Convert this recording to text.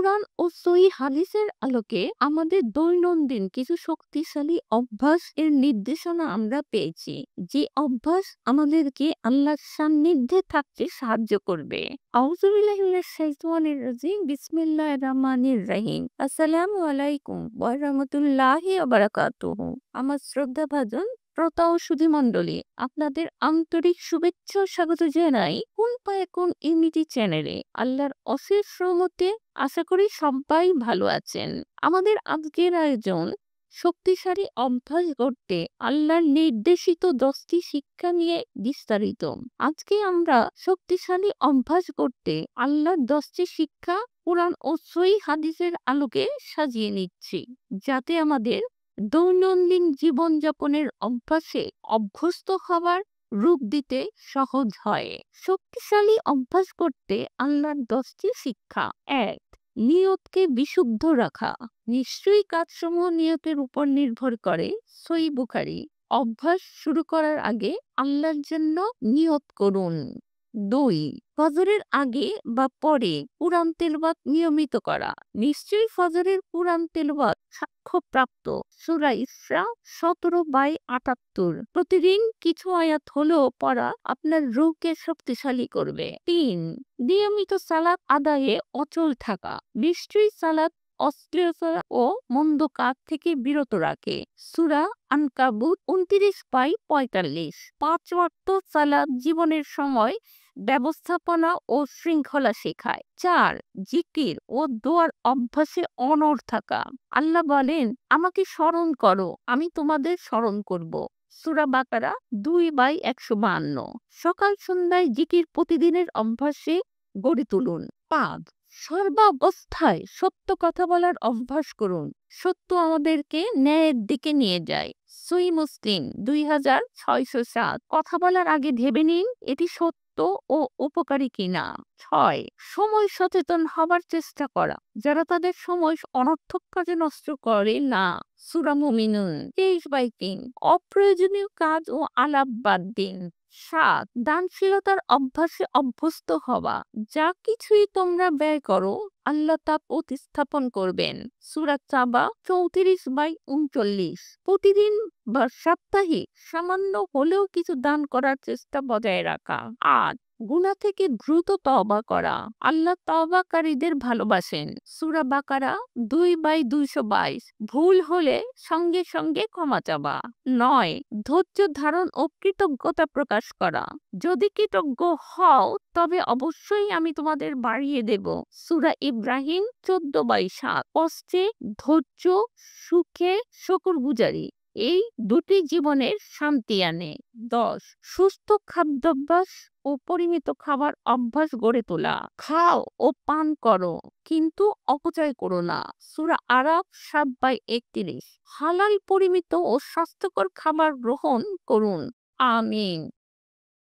কোরআন ও সহিহ হাদিসের আলোকে আমাদের দৈনন্দিন কিছু শক্তিশালী অভ্যাস এর নির্দেশনা আমরা পেয়েছি, যে অভ্যাস আমাদেরকে আল্লাহর সান্নিধ্যে থাকতে সাহায্য করবে। আউযুবিল্লাহি মিনাশ শাইতানির রাজিম। বিসমিল্লাহির রহমানির রহিম। আসসালামু আলাইকুম ওয়া রাহমাতুল্লাহি ওয়া বারাকাতুহু। আমার শ্রদ্ধাভাজন শ্রোতা ও সুধীমণ্ডলী, আপনাদের আন্তরিক শুভেচ্ছা ও স্বাগত জানাই কোন পায়ে কোন ইউনিটি চ্যানেলে। আল্লাহর অশেষ রহমতে আশা করি সবাই ভালো আছেন। আমাদের আজকের আয়োজন শক্তিশালী অভ্যাস গড়তে আল্লাহর নির্দেশিত 10টি শিক্ষা নিয়ে বিস্তারিত। আজকে আমরা শক্তিশালী অভ্যাস গড়তে আল্লাহর 10টি শিক্ষা কোরআন ও সহিহ হাদিসের আলোকে সাজিয়ে নিচ্ছি, যাতে আমাদের দৈনন্দিন জীবনযাপনের অভ্যাসে অভ্যস্ত হওয়ার রূপ দিতে সহজ হয়। শক্তিশালী অভ্যাস করতে আল্লাহর 10টি শিক্ষা। 1. নিয়তকে বিশুদ্ধ রাখা। নিশ্চয়ই কাজসমূহ নিয়তের উপর নির্ভর করে। সহিহ বুখারী। অভ্যাস শুরু করার আগে আল্লাহর জন্য নিয়ত করুন। 2. ফজরের আগে বা পরে কুরআন তেলাওয়াত নিয়মিত করা। নিশ্চয়ই ফজরের কুরআন তেলাওয়াত সাক্ষ্যপ্রাপ্ত। সূরা ইসরা 17/78। প্রতিদিন কিছু আয়াত হলেও পড়া আপনার রূহকে শক্তিশালী করবে। 3. নিয়মিত সালাত আদায়ে অচল থাকা। নিশ্চয়ই সালাত অশ্লীলতা ও মন্দ কাজ থেকে বিরত রাখে। সূরা আনকাবুত 29/45। 5 ওয়াক্ত সালাত জীবনের সময় ব্যবস্থাপনা ও শৃঙ্খলা শেখায়। 4. জিকির ও দোয়ার অভ্যাসে অনড় থাকা। আল্লাহ বলেন, আমাকে স্মরণ করো, আমি তোমাদের স্মরণ করব। সূরা বাকারা 2/152। সকাল সন্ধ্যায় জিকির প্রতিদিনের অভ্যাসে গড়ে তুলুন। 5. সর্বাবস্থায় সত্য কথা বলার অভ্যাস করুন। সত্য আমাদেরকে ন্যায়ের দিকে নিয়ে যায়। সহিহ মুসলিম 2607। কথা বলার আগে ভেবে নিন এটি সত্য ও উপকারী কিনা। 6. সময় সচেতন হবার চেষ্টা করা। যারা তাদের সময় অনর্থক কাজে নষ্ট করে না। সূরা মুমিনুন 23/3। অপ্রয়োজনীয় কাজ ও আলাপ বাদ দিন। 7. দানশীলতার অভ্যাসে অভ্যস্ত হওয়া। যা কিছুই তোমরা ব্যয় করো, আল্লাহ তা প্রতিস্থাপন করবেন। সূরা তাবা 34/39। প্রতিদিন বা সাপ্তাহিক সামান্য হলেও কিছু দান করার চেষ্টা বজায় রাখা। 8. গুনাহ থেকে দ্রুত তওবা করা। আল্লাহ তওবাকারীদের ভালোবাসেন। সূরা বাকারা 2/222। ভুল হলে সঙ্গে সঙ্গে ক্ষমা চাওয়া। 9. ধৈর্য ধারণ ও কৃতজ্ঞতা প্রকাশ করা। যদি কৃতজ্ঞ হও তবে অবশ্যই আমি তোমাদের বাড়িয়ে দেব। সূরা ইব্রাহিম 14/7। কষ্টে ধৈর্য, সুখে শুকরগুজারি, এই দুটি জীবনের শান্তি আনে। 10. সুস্থ খাদ্যাভ্যাস ও পরিমিত খাবার অভ্যাস গড়ে তোলা। খাও ও পান করো, কিন্তু অপচয় করো না। সূরা আরাফ 7/31। হালাল, পরিমিত ও স্বাস্থ্যকর খাবার গ্রহণ করুন। আমিন।